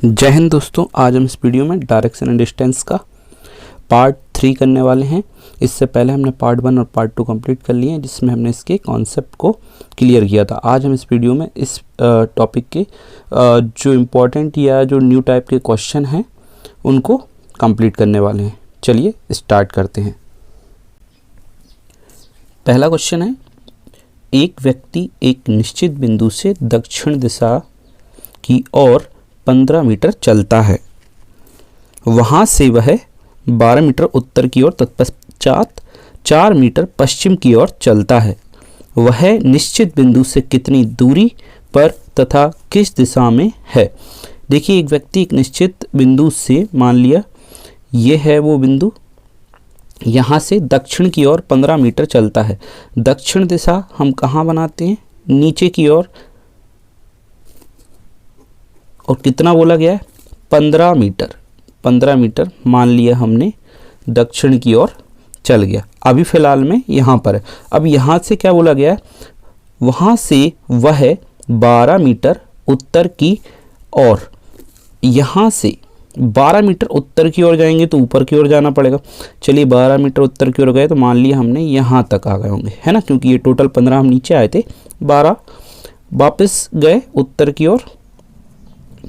जय हिंद दोस्तों, आज हम इस वीडियो में डायरेक्शन एंड डिस्टेंस का पार्ट 3 करने वाले हैं। इससे पहले हमने पार्ट 1 और पार्ट 2 कंप्लीट कर लिए हैं, जिसमें हमने इसके कॉन्सेप्ट को क्लियर किया था। आज हम इस वीडियो में इस टॉपिक के जो इम्पोर्टेंट या जो न्यू टाइप के क्वेश्चन हैं उनको कंप्लीट करने वाले हैं। चलिए स्टार्ट करते हैं। पहला क्वेश्चन है, एक व्यक्ति एक निश्चित बिंदु से दक्षिण दिशा की ओर 15 मीटर चलता है। वहां से वह 12 मीटर उत्तर की ओर तत्पश्चात 4 मीटर पश्चिम की ओर चलता है। वह निश्चित बिंदु से कितनी दूरी पर तथा किस दिशा में है? देखिए, एक व्यक्ति एक निश्चित बिंदु से, मान लिया ये है वो बिंदु, यहाँ से दक्षिण की ओर 15 मीटर चलता है। दक्षिण दिशा हम कहाँ बनाते हैं? नीचे की ओर। और कितना बोला गया है? 15 मीटर। 15 मीटर मान लिया हमने, दक्षिण की ओर चल गया। अभी फ़िलहाल में यहाँ पर है। अब यहाँ से क्या बोला गया है? वहाँ से वह 12 मीटर उत्तर की ओर, यहाँ से 12 मीटर उत्तर की ओर जाएंगे तो ऊपर की ओर जाना पड़ेगा। चलिए 12 मीटर उत्तर की ओर गए तो मान लिया हमने यहाँ तक आ गए होंगे, है ना, क्योंकि ये टोटल 15 हम नीचे आए थे, 12 वापस गए उत्तर की ओर,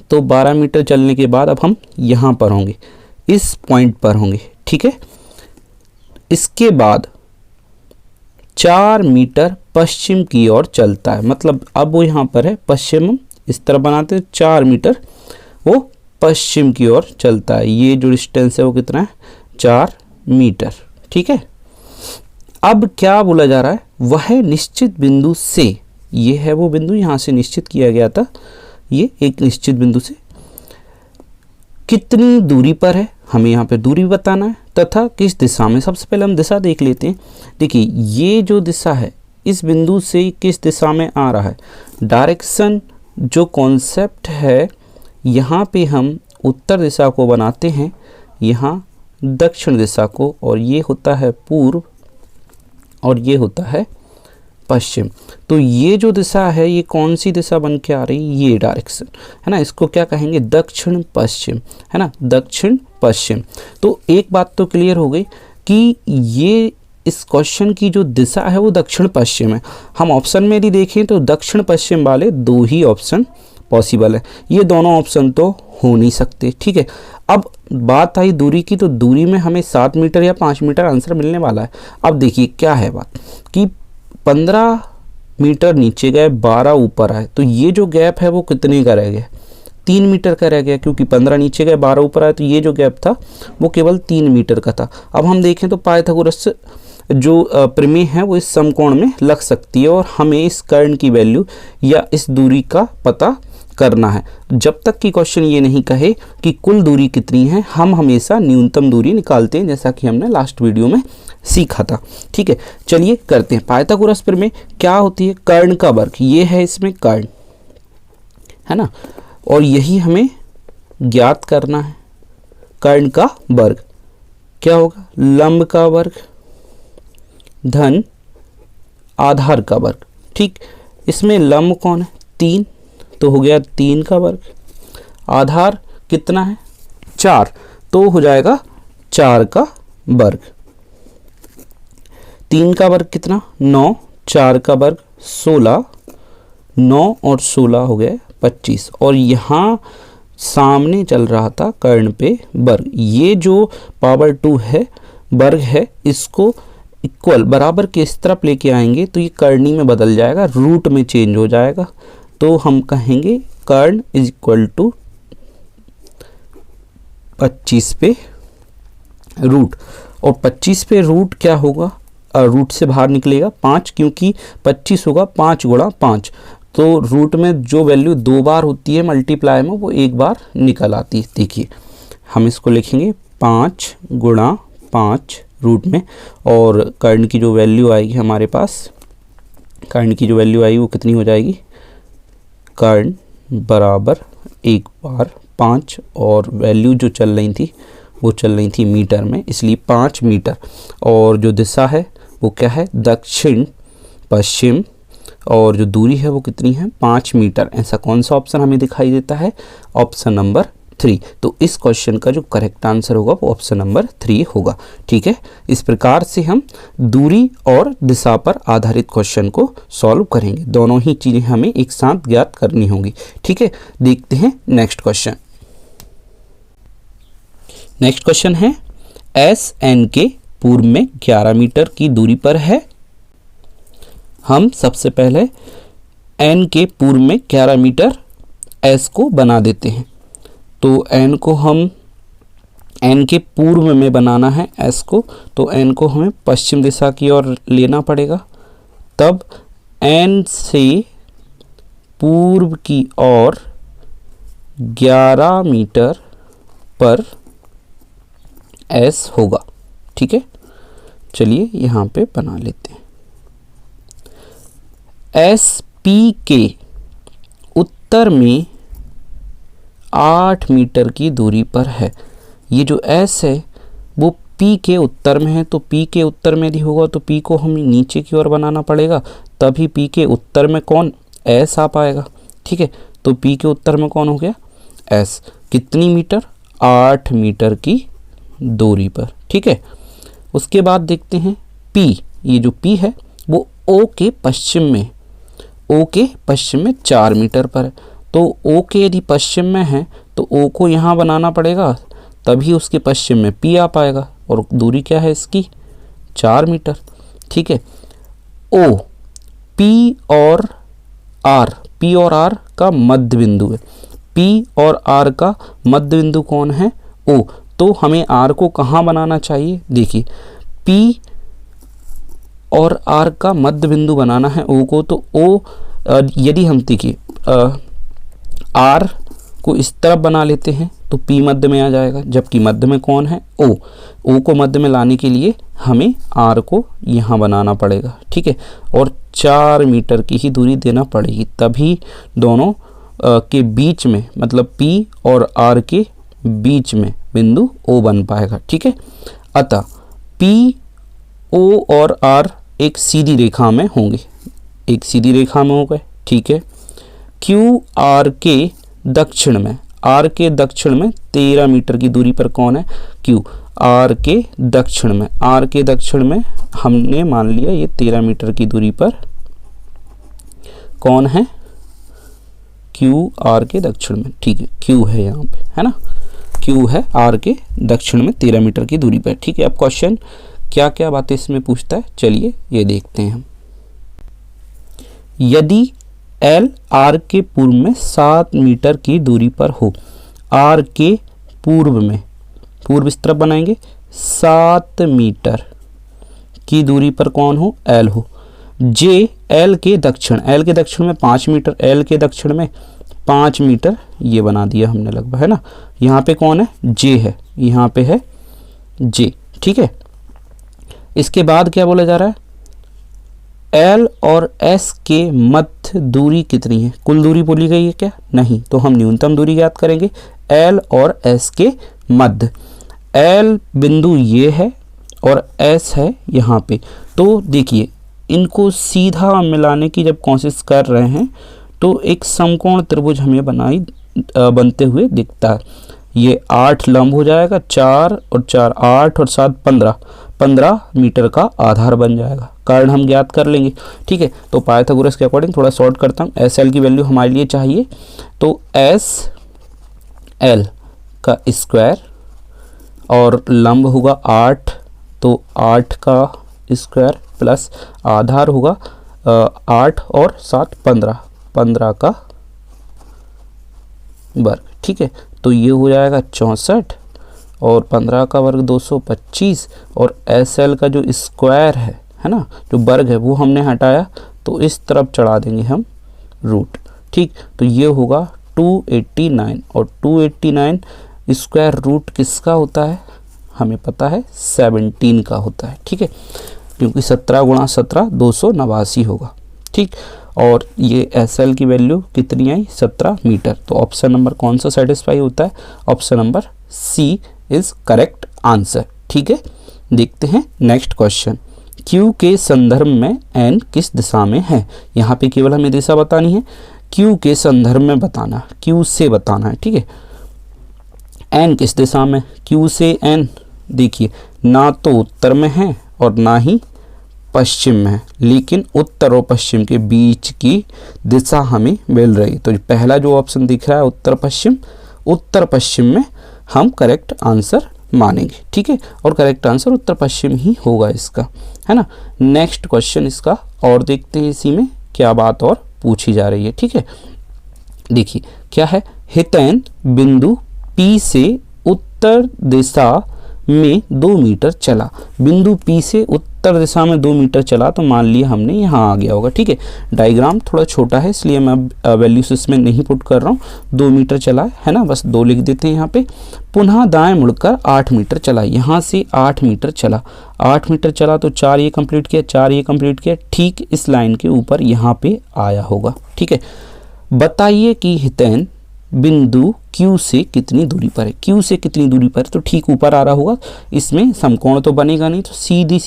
तो 12 मीटर चलने के बाद अब हम यहाँ पर होंगे, इस पॉइंट पर होंगे, ठीक है। इसके बाद 4 मीटर पश्चिम की ओर चलता है, मतलब अब वो यहाँ पर है, पश्चिम इस तरह बनाते हैं, 4 मीटर वो पश्चिम की ओर चलता है। ये जो डिस्टेंस है वो कितना है? 4 मीटर, ठीक है। अब क्या बोला जा रहा है? वह निश्चित बिंदु से, ये है वो बिंदु, यहाँ से निश्चित किया गया था, ये एक निश्चित बिंदु से कितनी दूरी पर है, हमें यहाँ पे दूरी बताना है, तथा किस दिशा में। सबसे पहले हम दिशा देख लेते हैं। देखिए, ये जो दिशा है इस बिंदु से किस दिशा में आ रहा है? डायरेक्शन जो कॉन्सेप्ट है, यहाँ पे हम उत्तर दिशा को बनाते हैं, यहाँ दक्षिण दिशा को, और ये होता है पूर्व और ये होता है पश्चिम। तो ये जो दिशा है ये कौन सी दिशा बन के आ रही? ये डायरेक्शन है ना, इसको क्या कहेंगे? दक्षिण पश्चिम, है ना, दक्षिण पश्चिम। तो एक बात तो क्लियर हो गई कि ये इस क्वेश्चन की जो दिशा है वो दक्षिण पश्चिम है। हम ऑप्शन में यदि देखें तो दक्षिण पश्चिम वाले 2 ही ऑप्शन पॉसिबल है, ये दोनों ऑप्शन तो हो नहीं सकते, ठीक है। अब बात आई दूरी की, तो दूरी में हमें 7 मीटर या 5 मीटर आंसर मिलने वाला है। अब देखिए क्या है बात कि 15 मीटर नीचे गए, 12 ऊपर आए, तो ये जो गैप है वो कितने का रह गया? 3 मीटर का रह गया, क्योंकि 15 नीचे गए 12 ऊपर आए, तो ये जो गैप था वो केवल 3 मीटर का था। अब हम देखें तो पाइथागोरस जो प्रमेय है वो इस समकोण में लग सकती है, और हमें इस कर्ण की वैल्यू या इस दूरी का पता करना है। जब तक कि क्वेश्चन ये नहीं कहे कि कुल दूरी कितनी है, हम हमेशा न्यूनतम दूरी निकालते हैं, जैसा कि हमने लास्ट वीडियो में सीखा था, ठीक है। चलिए करते हैं। पाइथागोरस प्रमेय क्या होती है? कर्ण का वर्ग, ये है इसमें कर्ण, है ना, और यही हमें ज्ञात करना है। कर्ण का वर्ग क्या होगा? लंब का वर्ग धन आधार का वर्ग, ठीक। इसमें लंब कौन है? 3, तो हो गया 3 का वर्ग। आधार कितना है? 4, तो हो जाएगा 4 का वर्ग। 3 का वर्ग कितना? 9, 4 का वर्ग 16, 9 और 16 हो गए 25। और यहाँ सामने चल रहा था कर्ण पे वर्ग, ये जो पावर 2 है वर्ग है, इसको इक्वल बराबर के इस तरफ लेके आएंगे तो ये कर्णी में बदल जाएगा, रूट में चेंज हो जाएगा। तो हम कहेंगे कर्ण इज इक्वल टू 25 पे रूट, और 25 पे रूट क्या होगा? रूट से बाहर निकलेगा 5, क्योंकि 25 होगा 5 गुणा 5, तो रूट में जो वैल्यू 2 बार होती है मल्टीप्लाई में वो 1 बार निकल आती है। देखिए हम इसको लिखेंगे 5 गुणा 5 रूट में, और कर्ण की जो वैल्यू आएगी हमारे पास, कर्ण की जो वैल्यू आएगी वो कितनी हो जाएगी? कर्ण बराबर 1 बार 5, और वैल्यू जो चल रही थी वो चल रही थी मीटर में, इसलिए 5 मीटर। और जो दिशा है वो क्या है? दक्षिण पश्चिम, और जो दूरी है वो कितनी है? 5 मीटर। ऐसा कौन सा ऑप्शन हमें दिखाई देता है? Option number 3। तो इस क्वेश्चन का जो करेक्ट आंसर होगा वो ऑप्शन नंबर 3 होगा। ठीक है, इस प्रकार से हम दूरी और दिशा पर आधारित क्वेश्चन को सॉल्व करेंगे। दोनों ही चीज़ें हमें एक साथ ज्ञात करनी होंगी। ठीक है, देखते हैं नेक्स्ट क्वेश्चन। नेक्स्ट क्वेश्चन है एस एन के पूर्व में 11 मीटर की दूरी पर है। हम सबसे पहले एन के पूर्व में 11 मीटर एस को बना देते हैं। तो एन को हम एन के पूर्व में बनाना है एस को, तो एन को हमें पश्चिम दिशा की ओर लेना पड़ेगा। तब एन से पूर्व की ओर 11 मीटर पर एस होगा। ठीक है, चलिए यहाँ पे बना लेते हैं। एस पी के उत्तर में 8 मीटर की दूरी पर है। ये जो एस है वो पी के उत्तर में है, तो पी के उत्तर में यदि होगा तो पी को हमें नीचे की ओर बनाना पड़ेगा, तभी पी के उत्तर में कौन एस आ पाएगा। ठीक है, तो पी के उत्तर में कौन हो गया एस। कितनी मीटर 8 मीटर की दूरी पर। ठीक है, उसके बाद देखते हैं पी। ये जो पी है वो ओ के पश्चिम में, ओ के पश्चिम में 4 मीटर पर है। तो ओ के यदि पश्चिम में है तो ओ को यहाँ बनाना पड़ेगा, तभी उसके पश्चिम में पी आ पाएगा। और दूरी क्या है इसकी 4 मीटर। ठीक है, ओ पी और आर का मध्य बिंदु है। पी और आर का मध्य बिंदु कौन है ओ। तो हमें आर को कहाँ बनाना चाहिए, देखिए पी और आर का मध्य बिंदु बनाना है ओ को। तो ओ यदि हम देखिए आर को इस तरफ बना लेते हैं तो पी मध्य में आ जाएगा, जबकि मध्य में कौन है ओ को मध्य में लाने के लिए हमें आर को यहाँ बनाना पड़ेगा। ठीक है, और 4 मीटर की ही दूरी देना पड़ेगी, तभी दोनों के बीच में, मतलब पी और आर के बीच में बिंदु ओ बन पाएगा। ठीक है, अतः पी ओ और आर एक सीधी रेखा में होंगे, एक सीधी रेखा में हो गए। ठीक है, क्यू आर के दक्षिण में, आर के दक्षिण में 13 मीटर की दूरी पर कौन है क्यू। आर के दक्षिण में, आर के दक्षिण में हमने मान लिया ये 13 मीटर की दूरी पर कौन है क्यू आर के दक्षिण में। ठीक है, क्यू है यहाँ पे, है ना, क्यू है आर के दक्षिण में 13 मीटर की दूरी पर। ठीक है, अब क्वेश्चन क्या क्या बातें इसमें पूछता है, चलिए ये देखते हैं हम। यदि एल आर के पूर्व में 7 मीटर की दूरी पर हो, आर के पूर्व में, पूर्व इस तरफ बनाएंगे, 7 मीटर की दूरी पर कौन हो एल हो। जे एल के दक्षिण, एल के दक्षिण में 5 मीटर, एल के दक्षिण में 5 मीटर ये बना दिया हमने लगभग, है ना। यहाँ पे कौन है जे है, यहाँ पे है जे। ठीक है, इसके बाद क्या बोला जा रहा है, एल और एस के मध्य दूरी कितनी है। कुल दूरी बोली गई है क्या, नहीं, तो हम न्यूनतम दूरी ज्ञात करेंगे एल और एस के मध्य। एल बिंदु ये है और एस है यहाँ पे। तो देखिए इनको सीधा मिलाने की जब कोशिश कर रहे हैं तो एक समकोण त्रिभुज हमें बनते हुए दिखता है। ये 8 लंब हो जाएगा, 4 और 4 8 और 7 15 मीटर का आधार बन जाएगा। कारण हम ज्ञात कर लेंगे। ठीक है, तो पाइथागोरस के अकॉर्डिंग थोड़ा शॉर्ट करता हूँ। एस एल की वैल्यू हमारे लिए चाहिए, तो एस एल का स्क्वायर और लंब होगा 8, तो 8 का स्क्वायर प्लस आधार होगा 8 और 7 15 का वर्ग। ठीक है, तो ये हो जाएगा 64 और 15 का वर्ग 225 और एस एल का जो स्क्वायर है ना, जो वर्ग है वो हमने हटाया, तो इस तरफ चढ़ा देंगे हम रूट। ठीक, तो ये होगा 289 और 289 स्क्वायर रूट किसका होता है, हमें पता है 17 का होता है। ठीक है, क्योंकि 17 गुणा 17 289 होगा। ठीक, और ये एस एल की वैल्यू कितनी आई 17 मीटर। तो ऑप्शन नंबर कौन सा सेटिस्फाई होता है, option number C is correct answer. ठीक है, देखते हैं नेक्स्ट क्वेश्चन। क्यू के संदर्भ में एन किस दिशा में है। यहाँ पे केवल हमें दिशा बतानी है, क्यू के संदर्भ में बताना, क्यू से बताना है। ठीक है, एन किस दिशा में, क्यू से एन देखिए ना तो उत्तर में है और ना ही पश्चिम में है, लेकिन उत्तर और पश्चिम के बीच की दिशा हमें मिल रही। तो पहला जो ऑप्शन दिख रहा है उत्तर पश्चिम में हम करेक्ट आंसर मानेंगे, ठीक है। और करेक्ट आंसर उत्तर पश्चिम ही होगा इसका, है ना। नेक्स्ट क्वेश्चन इसका और देखते हैं इसी में क्या बात और पूछी जा रही है, ठीक है। देखिए क्या है, हितैन बिंदु P से उत्तर दिशा में 2 मीटर चला। बिंदु P से उत्तर दिशा में 2 मीटर चला, तो मान लिया हमने यहाँ आ गया होगा, ठीक है। डायग्राम थोड़ा छोटा है इसलिए मैं वैल्यूज इसमें नहीं पुट कर रहा हूँ। 2 मीटर चला है ना, बस 2 लिख देते हैं यहाँ पे। पुनः दाएं मुड़कर 8 मीटर चला, यहाँ से 8 मीटर चला, 8 मीटर चला तो 4 ये कंप्लीट किया, 4 ये कंप्लीट किया, ठीक इस लाइन के ऊपर यहाँ पे आया होगा, ठीक है। बताइए कि हितैन बिंदु Q से कितनी दूरी पर है। Q से कितनी दूरी पर है, तो ठीक ऊपर आ रहा होगा। इसमें समकोण तो बनेगा नहीं, तो सीधी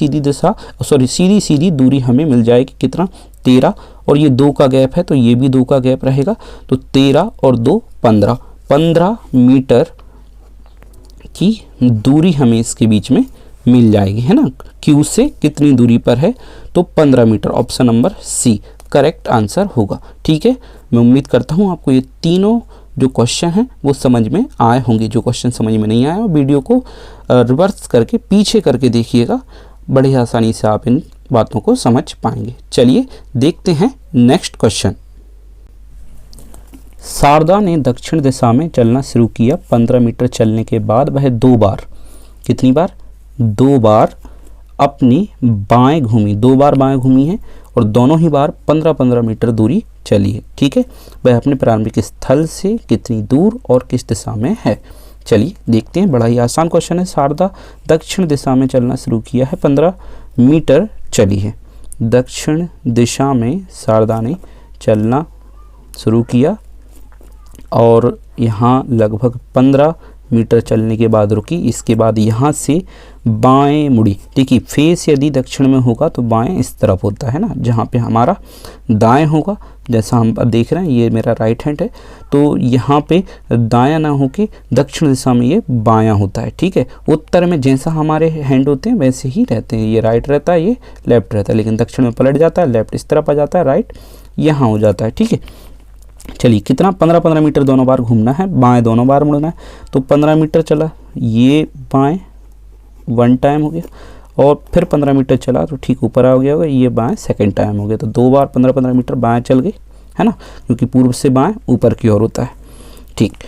सीधी दूरी हमें मिल जाएगी कितना, 13, और ये 2 का गैप है तो ये भी 2 का गैप रहेगा, तो 13 और 2 15 मीटर की दूरी हमें इसके बीच में मिल जाएगी, है ना। Q से कितनी दूरी पर है, तो 15 metre, option number C correct answer होगा, ठीक है। मैं उम्मीद करता हूँ आपको ये तीनों जो क्वेश्चन हैं वो समझ में आए होंगे। जो क्वेश्चन समझ में नहीं आया वीडियो को रिवर्स करके पीछे करके देखिएगा, बड़ी आसानी से आप इन बातों को समझ पाएंगे। चलिए देखते हैं नेक्स्ट क्वेश्चन। शारदा ने दक्षिण दिशा में चलना शुरू किया। 15 मीटर चलने के बाद वह 2 बार, कितनी बार, 2 बार अपनी बाएं घूमी, 2 बार बाएं घूमी है और दोनों ही बार 15-15 मीटर दूरी चली है, ठीक है। वह अपने प्रारंभिक स्थल से कितनी दूर और किस दिशा में है। चलिए देखते हैं, बड़ा ही आसान क्वेश्चन है। शारदा दक्षिण दिशा में चलना शुरू किया है, 15 मीटर चली है। दक्षिण दिशा में शारदा ने चलना शुरू किया और यहाँ लगभग 15 मीटर चलने के बाद रुकी। इसके बाद यहाँ से बाएं मुड़ी, देखिए फेस यदि दक्षिण में होगा तो बाएं इस तरफ होता है ना, जहाँ पे हमारा दाएं होगा, जैसा हम अब देख रहे हैं ये मेरा राइट हैंड है, तो यहाँ पे दायां ना होके दक्षिण दिशा में ये बायां होता है, ठीक है। उत्तर में जैसा हमारे हैंड होते हैं वैसे ही रहते हैं, ये राइट रहता है ये लेफ्ट रहता है, लेकिन दक्षिण में पलट जाता है, लेफ्ट इस तरफ आ जाता है, राइट यहाँ हो जाता है, ठीक है। चलिए कितना, 15-15 मीटर दोनों बार घूमना है, बाएं दोनों बार मुड़ना है, तो 15 मीटर चला, ये बाएं 1 टाइम हो गया और फिर 15 मीटर चला तो ठीक ऊपर आ गया होगा, ये बाएं 2nd टाइम हो गया, तो 2 बार 15-15 मीटर बाएं चल गए, है ना, क्योंकि पूर्व से बाएं ऊपर की ओर होता है, ठीक।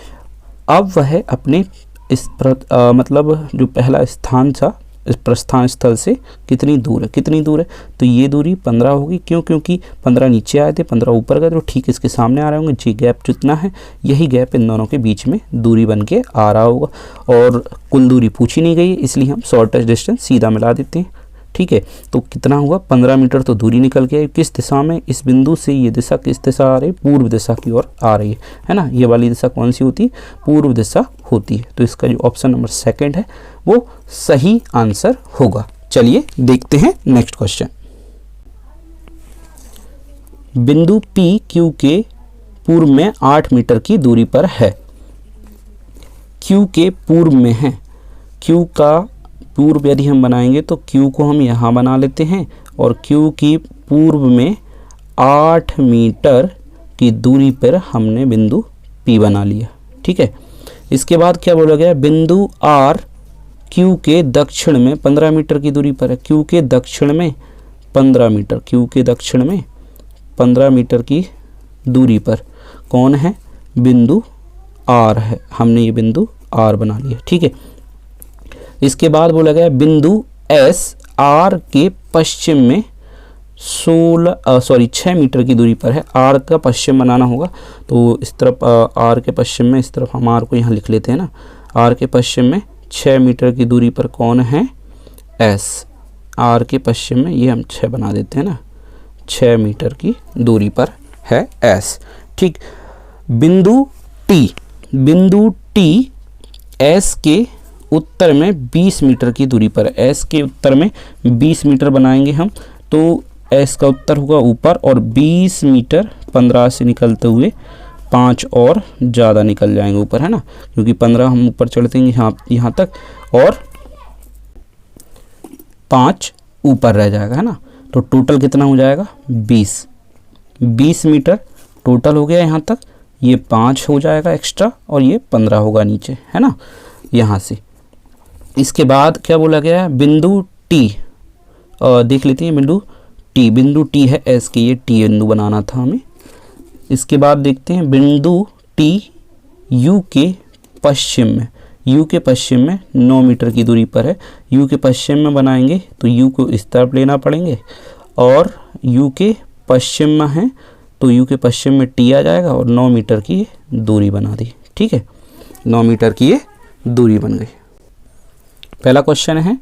अब वह अपने इस मतलब जो पहला स्थान था इस प्रस्थान स्थल से कितनी दूर है, तो ये दूरी 15 होगी। क्यों, क्योंकि 15 नीचे आए थे, 15 ऊपर गए, तो ठीक इसके सामने आ रहे होंगे। जी गैप जितना है यही गैप इन दोनों के बीच में दूरी बन के आ रहा होगा, और कुल दूरी पूछी नहीं गई है इसलिए हम शॉर्टेस्ट डिस्टेंस सीधा मिला देते हैं, ठीक है। तो कितना हुआ, 15 मीटर तो दूरी निकल के आई। किस दिशा में, इस बिंदु से ये दिशा किस दिशा आ रही है, पूर्व दिशा की ओर आ रही है ना। ये वाली दिशा कौन सी होती है, पूर्व दिशा होती है, तो इसका जो ऑप्शन नंबर 2 है वो सही आंसर होगा। चलिए देखते हैं नेक्स्ट क्वेश्चन। बिंदु P Q के पूर्व में 8 मीटर की दूरी पर है। Q के पूर्व में है, Q का पूर्व यदि हम बनाएंगे तो Q को हम यहाँ बना लेते हैं और Q की पूर्व में 8 मीटर की दूरी पर हमने बिंदु P बना लिया, ठीक है। इसके बाद क्या बोला गया, बिंदु R Q के दक्षिण में 15 मीटर की दूरी पर है। Q के दक्षिण में 15 मीटर, Q के दक्षिण में 15 मीटर की दूरी पर कौन है, बिंदु R है। हमने ये बिंदु R बना लिया, ठीक है। इसके बाद बोला गया बिंदु S R के पश्चिम में 6 मीटर की दूरी पर है। R का पश्चिम बनाना होगा, तो इस तरफ R के पश्चिम में, इस तरफ हम R को यहाँ लिख लेते हैं ना, R के पश्चिम में 6 मीटर की दूरी पर कौन है, S। R के पश्चिम में ये हम 6 बना देते हैं ना, 6 मीटर की दूरी पर है S, ठीक। बिंदु T S के उत्तर में 20 मीटर की दूरी पर है। S के उत्तर में 20 मीटर बनाएंगे हम, तो S का उत्तर होगा ऊपर और 20 मीटर 15 से निकलते हुए 5 और ज़्यादा निकल जाएंगे ऊपर, है ना, क्योंकि 15 हम ऊपर चढ़ते हैं यहाँ तक और 5 ऊपर रह जाएगा, है ना। तो टोटल कितना हो जाएगा 20 मीटर टोटल हो गया यहाँ तक। ये 5 हो जाएगा एक्स्ट्रा और ये 15 होगा नीचे, है ना, यहाँ से। इसके बाद क्या बोला गया है, बिंदु टी देख लेते हैं। बिंदु टी है एस के, ये टी बिंदु बनाना था हमें। इसके बाद देखते हैं बिंदु टी यू के पश्चिम में, 9 मीटर की दूरी पर है। यू के पश्चिम में बनाएंगे तो यू को इस तरफ लेना पड़ेंगे और यू के पश्चिम में है तो यू के पश्चिम में टी आ जाएगा और 9 मीटर की दूरी बना दी। ठीक है, 9 मीटर की ये दूरी बन गई। पहला क्वेश्चन है,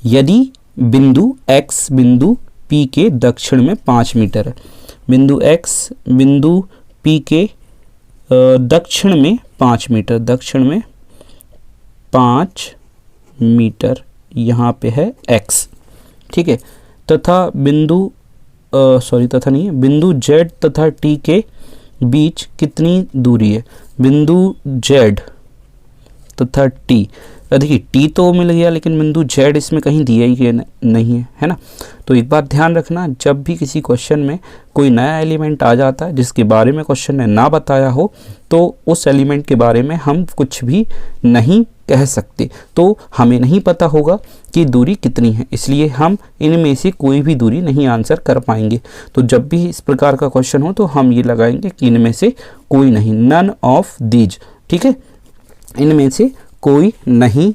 यदि बिंदु x बिंदु P के दक्षिण में 5 मीटर है। बिंदु x बिंदु P के दक्षिण में 5 मीटर, दक्षिण में 5 मीटर यहाँ पे है x। ठीक है, तथा बिंदु तथा नहीं है, बिंदु z तथा t के बीच कितनी दूरी है। बिंदु z तथा t, देखिए टी तो मिल गया लेकिन बिंदु z इसमें कहीं दिया ही नहीं है, है ना। तो एक बात ध्यान रखना, जब भी किसी क्वेश्चन में कोई नया एलिमेंट आ जाता है जिसके बारे में क्वेश्चन ने ना बताया हो तो उस एलिमेंट के बारे में हम कुछ भी नहीं कह सकते। तो हमें नहीं पता होगा कि दूरी कितनी है, इसलिए हम इनमें से कोई भी दूरी नहीं आंसर कर पाएंगे। तो जब भी इस प्रकार का क्वेश्चन हो तो हम ये लगाएंगे कि इनमें से कोई नहीं, नन ऑफ दीज। ठीक है, इनमें से कोई नहीं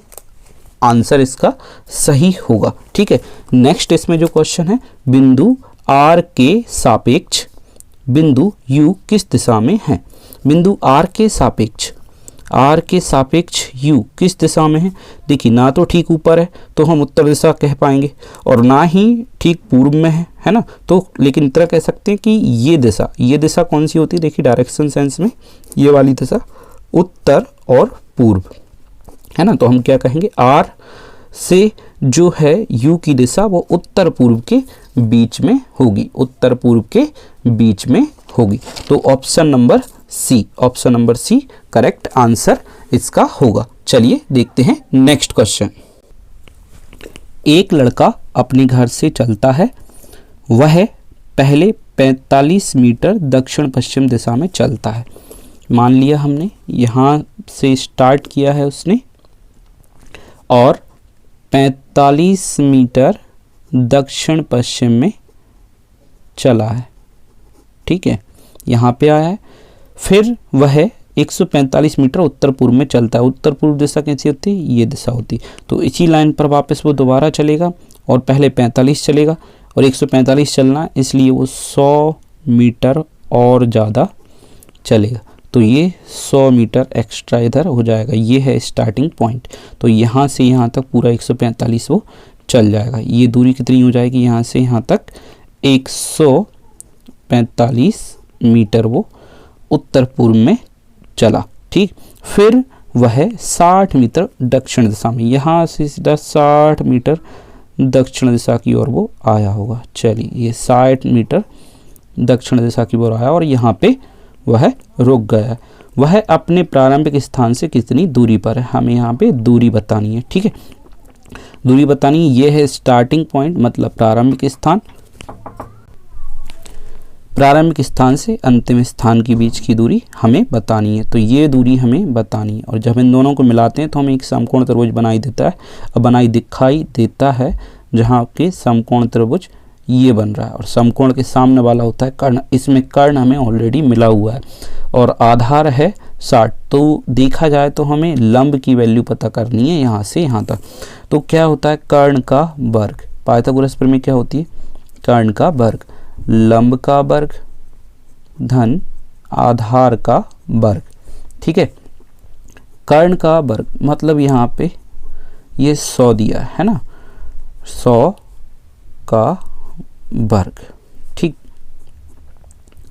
आंसर इसका सही होगा। ठीक है, नेक्स्ट इसमें जो क्वेश्चन है, बिंदु R के सापेक्ष बिंदु U किस दिशा में है। बिंदु R के सापेक्ष U किस दिशा में है। देखिए ना तो ठीक ऊपर है तो हम उत्तर दिशा कह पाएंगे और ना ही ठीक पूर्व में है ना। तो लेकिन इतना कह सकते हैं कि ये दिशा कौन सी होती है। देखिए डायरेक्शन सेंस में ये वाली दिशा उत्तर और पूर्व, है ना। तो हम क्या कहेंगे, R से जो है U की दिशा वो उत्तर पूर्व के बीच में होगी, उत्तर पूर्व के बीच में होगी। तो option number C correct answer इसका होगा। चलिए देखते हैं नेक्स्ट क्वेश्चन। एक लड़का अपने घर से चलता है, वह पहले 45 मीटर दक्षिण पश्चिम दिशा में चलता है। मान लिया हमने यहाँ से स्टार्ट किया है उसने और 45 मीटर दक्षिण पश्चिम में चला है। ठीक है, यहाँ पे आया है। फिर वह 145 मीटर उत्तर पूर्व में चलता है। उत्तर पूर्व दिशा कैसी होती है, ये दिशा होती है। तो इसी लाइन पर वापस वो दोबारा चलेगा और पहले 45 चलेगा और 145 चलना है, इसलिए वो 100 मीटर और ज़्यादा चलेगा। तो ये 100 मीटर एक्स्ट्रा इधर हो जाएगा। ये है स्टार्टिंग पॉइंट। तो यहाँ से यहाँ तक पूरा 145 वो चल जाएगा। ये दूरी कितनी हो जाएगी, यहाँ से यहाँ तक 145 मीटर वो उत्तर पूर्व में चला। ठीक, फिर वह 60 मीटर दक्षिण दिशा में, यहाँ से सीधा 60 मीटर दक्षिण दिशा की ओर वो आया होगा। चलिए ये 60 मीटर दक्षिण दिशा की ओर आया और यहाँ पे वह रुक गया। वह अपने प्रारंभिक स्थान से कितनी दूरी पर है, हमें यहाँ पे दूरी बतानी है। ठीक है, दूरी बतानी है। ये है स्टार्टिंग पॉइंट, मतलब प्रारंभिक स्थान। प्रारंभिक स्थान से अंतिम स्थान के बीच की दूरी हमें बतानी है। तो ये दूरी हमें बतानी है और जब इन दोनों को मिलाते हैं तो हमें एक समकोण त्रिभुज बनाई दिखाई देता है जहाँ के समकोण त्रिभुज ये बन रहा है और समकोण के सामने वाला होता है कर्ण। इसमें कर्ण हमें ऑलरेडी मिला हुआ है और आधार है 60। तो देखा जाए तो हमें लंब की वैल्यू पता करनी है यहाँ से यहाँ तक। तो क्या होता है, कर्ण का वर्ग, पाइथागोरस प्रमेय क्या होती है, कर्ण का वर्ग लंब का वर्ग धन आधार का वर्ग। ठीक है, कर्ण का वर्ग मतलब यहाँ पे ये 100 दिया है ना, 100 का वर्ग। ठीक,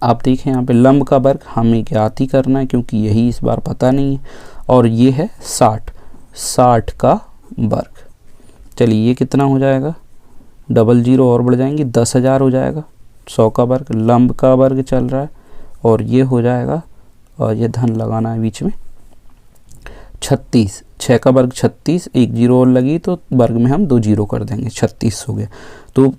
आप देखें यहाँ पे लंब का वर्ग हमें ज्ञात ही करना है क्योंकि यही इस बार पता नहीं है। और ये है 60 का वर्ग। चलिए ये कितना हो जाएगा, 00 और बढ़ जाएंगे, 10,000 हो जाएगा। 100 का वर्ग लंब का वर्ग चल रहा है और ये हो जाएगा और ये धन लगाना है बीच में। 36, 6 का वर्ग 36, एक जीरो और लगी तो वर्ग में हम 2 जीरो कर देंगे, 36 हो गया। तो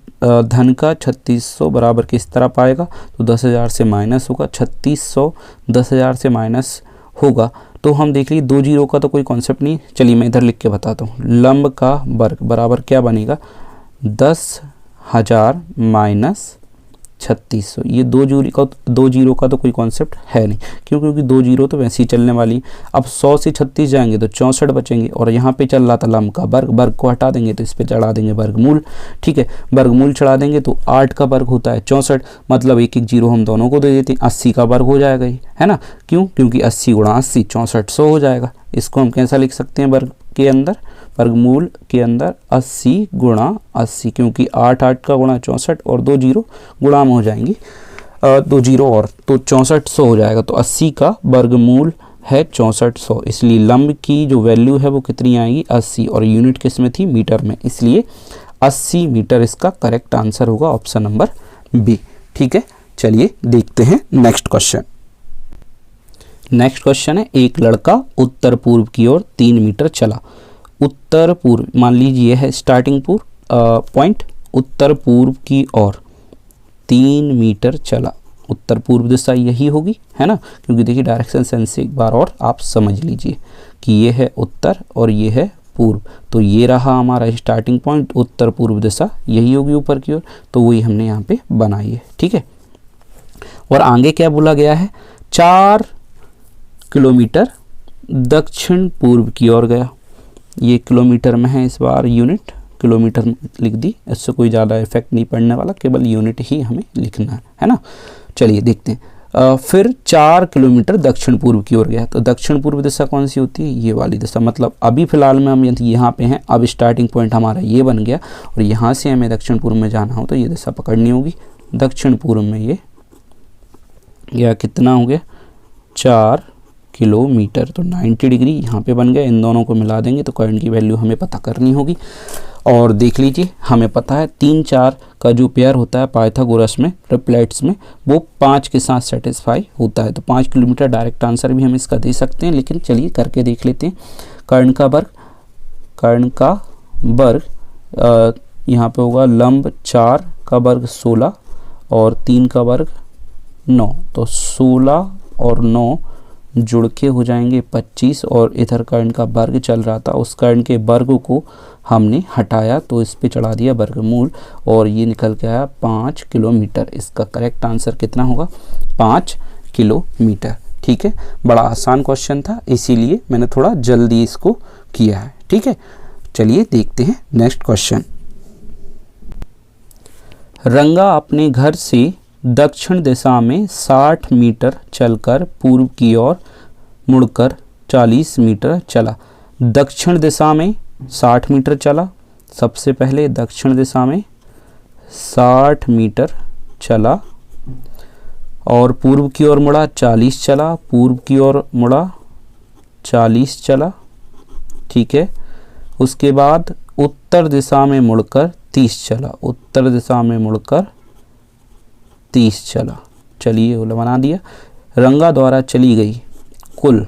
धन का 3600 बराबर किस तरह पाएगा, तो 10,000 से माइनस होगा। 3600 10,000 से माइनस होगा तो हम देख लीजिए 2 जीरो का तो कोई कॉन्सेप्ट नहीं। चलिए मैं इधर लिख के बताता हूँ। लंब का वर्ग बराबर क्या बनेगा, 10,000 माइनस 3600। ये 2 जीरो का तो कोई कॉन्सेप्ट है नहीं, क्योंकि 2 जीरो तो वैसे ही चलने वाली। अब 100 से 36 जाएंगे तो 64 बचेंगे, और यहाँ पे चल रहा था लंब का वर्ग, वर्ग को हटा देंगे तो इस पे चढ़ा देंगे वर्गमूल। ठीक है, वर्गमूल चढ़ा देंगे तो 8 का वर्ग होता है 64, मतलब एक एक जीरो हम दोनों को दे देते हैं, 80 का वर्ग हो जाएगा ये, है ना। क्यों, क्योंकि 80 गुणा 80 6400 हो जाएगा। इसको हम कैसा लिख सकते हैं, वर्ग के अंदर, वर्गमूल के अंदर 80 गुणा 80, क्योंकि 8 का गुणा 64 और 2 जीरो गुणा में हो जाएंगी 2 जीरो और, तो 6400 हो जाएगा। तो 80 का वर्गमूल है 6400, इसलिए लंब की जो वैल्यू है वो कितनी आएगी, 80, और यूनिट किस में थी, मीटर में, इसलिए 80 मीटर इसका करेक्ट आंसर होगा, ऑप्शन नंबर बी। ठीक है, चलिए देखते हैं नेक्स्ट क्वेश्चन। नेक्स्ट क्वेश्चन है, एक लड़का उत्तर पूर्व की ओर 3 मीटर चला। उत्तर पूर्व, मान लीजिए है स्टार्टिंग पॉइंट, उत्तर पूर्व की ओर 3 मीटर चला। उत्तर पूर्व दिशा यही होगी, है ना, क्योंकि देखिए डायरेक्शन सेंस से एक बार और आप समझ लीजिए कि ये है उत्तर और ये है पूर्व, तो ये रहा हमारा स्टार्टिंग पॉइंट, उत्तर पूर्व दिशा यही होगी ऊपर की ओर, तो वही हमने यहाँ पे बनाई है। ठीक है, और आगे क्या बोला गया है, 4 किलोमीटर दक्षिण पूर्व की ओर गया। ये किलोमीटर में है, इस बार यूनिट किलोमीटर लिख दी, इससे कोई ज़्यादा इफेक्ट नहीं पड़ने वाला, केवल यूनिट ही हमें लिखना है ना। चलिए देखते हैं। फिर 4 किलोमीटर दक्षिण पूर्व की ओर गया, तो दक्षिण पूर्व दिशा कौन सी होती है, ये वाली दिशा, मतलब अभी फ़िलहाल में हम यहाँ पे हैं, अब स्टार्टिंग पॉइंट हमारा ये बन गया, और यहाँ से हमें दक्षिण पूर्व में जाना हो तो ये दिशा पकड़नी होगी। दक्षिण पूर्व में ये या कितना हो गया, 4 किलोमीटर, तो 90 डिग्री यहाँ पे बन गया। इन दोनों को मिला देंगे तो करंट की वैल्यू हमें पता करनी होगी। और देख लीजिए, हमें पता है 3 4 का जो पेयर होता है पाइथागोरस में, ट्रिपलेट्स में, वो 5 के साथ सेटिस्फाई होता है, तो 5 किलोमीटर डायरेक्ट आंसर भी हम इसका दे सकते हैं, लेकिन चलिए करके देख लेते हैं। कर्ण का वर्ग यहाँ पे होगा, लंब 4 का वर्ग 16 और 3 का वर्ग 9, तो 16 और 9 जुड़ के हो जाएंगे 25, और इधर कर्ण का वर्ग चल रहा था, उस कर्ण के वर्ग को हमने हटाया तो इस पे चढ़ा दिया वर्गमूल, और ये निकल के आया 5 किलोमीटर। इसका करेक्ट आंसर कितना होगा, 5 किलोमीटर। ठीक है, बड़ा आसान क्वेश्चन था, इसीलिए मैंने थोड़ा जल्दी इसको किया है। ठीक है, चलिए देखते हैं नेक्स्ट क्वेश्चन। रंगा अपने घर से दक्षिण दिशा में 60 मीटर चलकर पूर्व की ओर मुड़कर 40 मीटर चला। दक्षिण दिशा में 60 मीटर चला, सबसे पहले दक्षिण दिशा में 60 मीटर चला, और पूर्व की ओर मुड़ा 40 चला, पूर्व की ओर मुड़ा 40 चला। ठीक है, उसके बाद उत्तर दिशा में मुड़कर 30 चला, उत्तर दिशा में मुड़कर 30 चला। चलिए वो बना दिया। रंगा द्वारा चली गई कुल,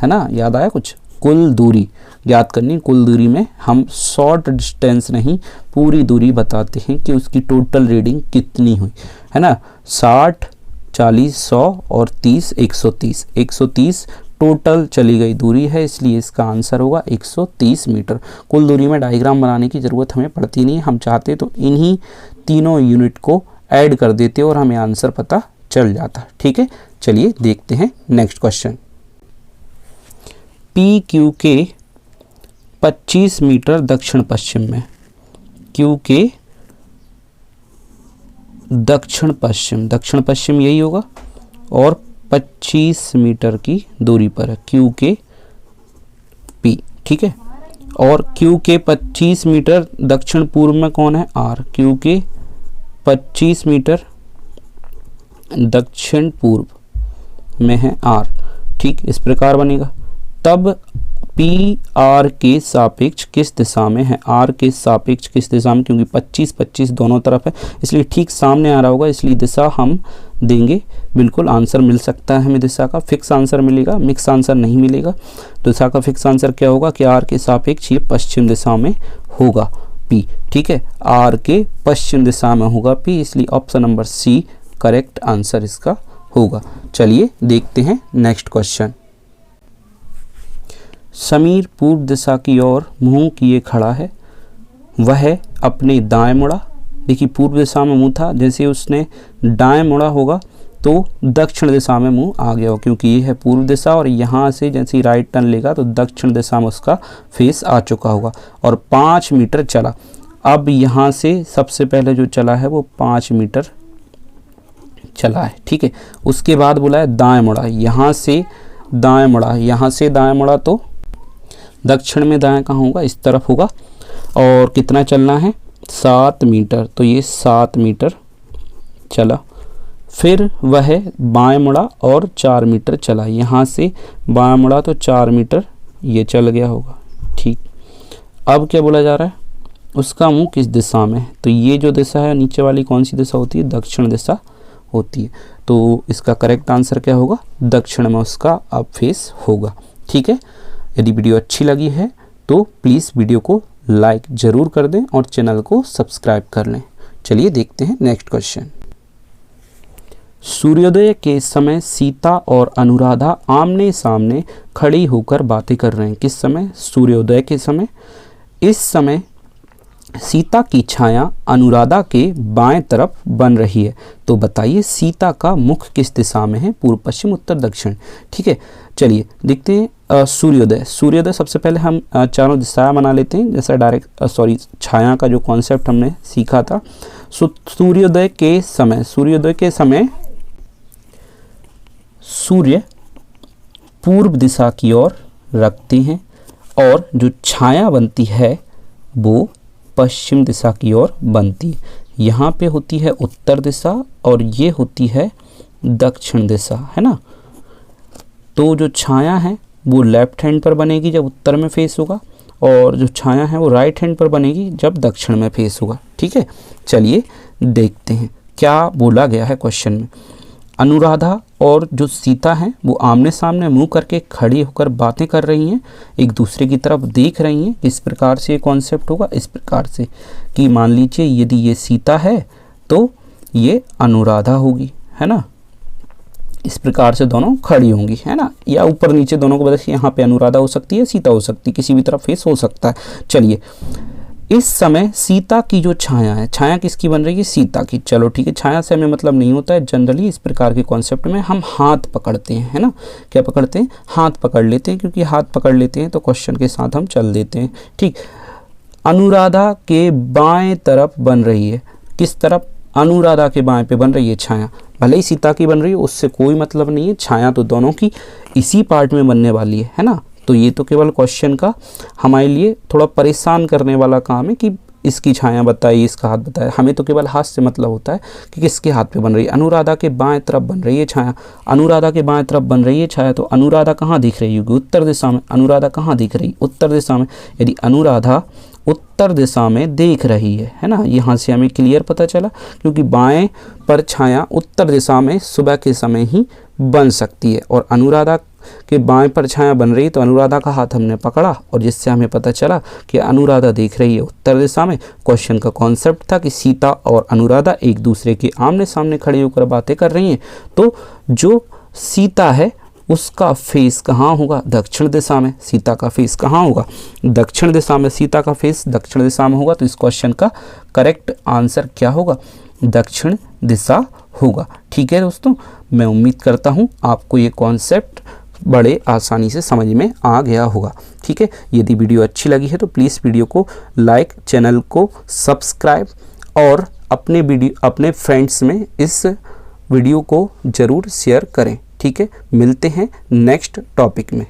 है ना, याद आया कुछ, कुल दूरी याद करनी। कुल दूरी में हम शॉर्ट डिस्टेंस नहीं, पूरी दूरी बताते हैं कि उसकी टोटल रीडिंग कितनी हुई, है ना। 60 40 100 और 30 130, 130 टोटल चली गई दूरी है, इसलिए इसका आंसर होगा 130 मीटर। कुल दूरी में डायग्राम बनाने की ज़रूरत हमें पड़ती नहीं, हम चाहते तो इन्हीं तीनों यूनिट को ऐड कर देते और हमें आंसर पता चल जाता। ठीक है, चलिए देखते हैं नेक्स्ट क्वेश्चन। पी क्यू के 25 मीटर दक्षिण पश्चिम में, क्यू के दक्षिण पश्चिम यही होगा, और 25 मीटर की दूरी पर है क्यू के पी। ठीक है, और क्यू के 25 मीटर दक्षिण पूर्व में कौन है, आर। क्यू के 25 मीटर दक्षिण पूर्व में है आर। ठीक, इस प्रकार बनेगा। तब पी आर के सापेक्ष किस दिशा में है, आर के सापेक्ष किस दिशा में, क्योंकि 25-25 दोनों तरफ है इसलिए ठीक सामने आ रहा होगा, इसलिए दिशा हम देंगे। बिल्कुल आंसर मिल सकता है हमें दिशा का, फिक्स आंसर मिलेगा, मिक्स आंसर नहीं मिलेगा। दिशा का फिक्स आंसर क्या होगा कि आर के सापेक्ष ये पश्चिम दिशा में होगा पी। ठीक है, आर के पश्चिम दिशा में होगा पी, इसलिए option number C correct answer इसका होगा। चलिए देखते हैं नेक्स्ट क्वेश्चन। समीर पूर्व दिशा की ओर मुंह किए खड़ा है, वह अपने दाएं मुड़ा। देखिए पूर्व दिशा में मुंह था, जैसे उसने दाएं मुड़ा होगा तो दक्षिण दिशा में मुंह आ गया हो, क्योंकि ये है पूर्व दिशा और यहाँ से जैसे राइट टर्न लेगा तो दक्षिण दिशा में उसका फेस आ चुका होगा और 5 मीटर चला। अब यहाँ से सबसे पहले जो चला है वो 5 मीटर चला है। ठीक है, उसके बाद बोला है दाएं मुड़ा, यहाँ से दाएं मुड़ा, यहाँ से दाएं मुड़ा तो दक्षिण में दाएं कहाँ होगा, इस तरफ होगा। और कितना चलना है 7 मीटर, तो ये 7 मीटर चला। फिर वह बाएं मुड़ा और 4 मीटर चला, यहाँ से बाएं मुड़ा तो 4 मीटर ये चल गया होगा। ठीक, अब क्या बोला जा रहा है, उसका मुंह किस दिशा में है, तो ये जो दिशा है नीचे वाली कौन सी दिशा होती है, दक्षिण दिशा होती है। तो इसका करेक्ट आंसर क्या होगा, दक्षिण में उसका अब फेस होगा। ठीक है, यदि वीडियो अच्छी लगी है तो प्लीज़ वीडियो को लाइक ज़रूर कर दें और चैनल को सब्सक्राइब कर लें। चलिए देखते हैं नेक्स्ट क्वेश्चन। सूर्योदय के समय सीता और अनुराधा आमने सामने खड़ी होकर बातें कर रहे हैं। किस समय, सूर्योदय के समय। इस समय सीता की छाया अनुराधा के बाएं तरफ बन रही है, तो बताइए सीता का मुख किस दिशा में है, पूर्व पश्चिम उत्तर दक्षिण। ठीक है, चलिए देखते हैं सूर्योदय। सूर्योदय सबसे पहले हम चारों दिशाएं बना लेते हैं, जैसा छाया का जो कॉन्सेप्ट हमने सीखा था। सूर्योदय के समय, सूर्योदय के समय सूर्य पूर्व दिशा की ओर रखते हैं और जो छाया बनती है वो पश्चिम दिशा की ओर बनती है। यहाँ पे होती है उत्तर दिशा और ये होती है दक्षिण दिशा, है ना। तो जो छाया है वो लेफ्ट हैंड पर बनेगी जब उत्तर में फेस होगा, और जो छाया है वो राइट हैंड पर बनेगी जब दक्षिण में फेस होगा। ठीक है, चलिए देखते हैं क्या बोला गया है क्वेश्चन में। अनुराधा और जो सीता हैं वो आमने सामने मुंह करके खड़ी होकर बातें कर रही हैं, एक दूसरे की तरफ देख रही हैं। इस प्रकार से ये कॉन्सेप्ट होगा, इस प्रकार से कि मान लीजिए यदि ये सीता है तो ये अनुराधा होगी, है ना। इस प्रकार से दोनों खड़ी होंगी, है ना, या ऊपर नीचे दोनों को बदल, यहाँ पे अनुराधा हो सकती है, सीता हो सकती है, किसी भी तरफ फेस हो सकता है। चलिए, इस समय सीता की जो छाया है, छाया किसकी बन रही है, सीता की। चलो ठीक है, छाया से हमें मतलब नहीं होता है। जनरली इस प्रकार के कॉन्सेप्ट में हम हाथ पकड़ते हैं, है ना। क्या पकड़ते हैं, हाथ पकड़ लेते हैं, क्योंकि हाथ पकड़ लेते हैं तो क्वेश्चन के साथ हम चल देते हैं। ठीक, अनुराधा के बाएं तरफ बन रही है, किस तरफ, अनुराधा के बाएं पे बन रही है छाया। भले ही सीता की बन रही है उससे कोई मतलब नहीं है, छाया तो दोनों की इसी पार्ट में बनने वाली है ना। तो ये तो केवल क्वेश्चन का हमारे लिए थोड़ा परेशान करने वाला काम है कि इसकी छाया बताइए, इसका हाथ बताए। हमें तो केवल हाथ से मतलब होता है कि किसके हाथ पे बन रही है। अनुराधा के बाएं तरफ बन रही है छाया, अनुराधा के बाएं तरफ बन रही है छाया, तो अनुराधा कहाँ दिख रही होगी, उत्तर दिशा में। अनुराधा कहाँ दिख रही, उत्तर दिशा में। यदि अनुराधा उत्तर दिशा में देख रही है ना, यहाँ से हमें क्लियर पता चला, क्योंकि बाएं पर छाया उत्तर दिशा में सुबह के समय ही बन सकती है, और अनुराधा के बाएं पर छाया बन रही, तो अनुराधा का हाथ हमने पकड़ा और जिससे हमें पता चला कि अनुराधा देख रही है उत्तर दिशा में। क्वेश्चन का कॉन्सेप्ट था कि सीता और अनुराधा एक दूसरे के आमने सामने खड़े होकर बातें कर रही हैं, तो जो सीता है उसका फेस कहाँ होगा, दक्षिण दिशा में। सीता का फेस कहाँ होगा, दक्षिण दिशा में। सीता का फेस दक्षिण दिशा में होगा, तो इस क्वेश्चन का करेक्ट आंसर क्या होगा, दक्षिण दिशा होगा। ठीक है दोस्तों, मैं उम्मीद करता हूँ आपको ये कॉन्सेप्ट बड़े आसानी से समझ में आ गया होगा। ठीक है, यदि वीडियो अच्छी लगी है तो प्लीज़ वीडियो को लाइक, चैनल को सब्सक्राइब और अपने फ्रेंड्स में इस वीडियो को ज़रूर शेयर करें। ठीक है, मिलते हैं नेक्स्ट टॉपिक में।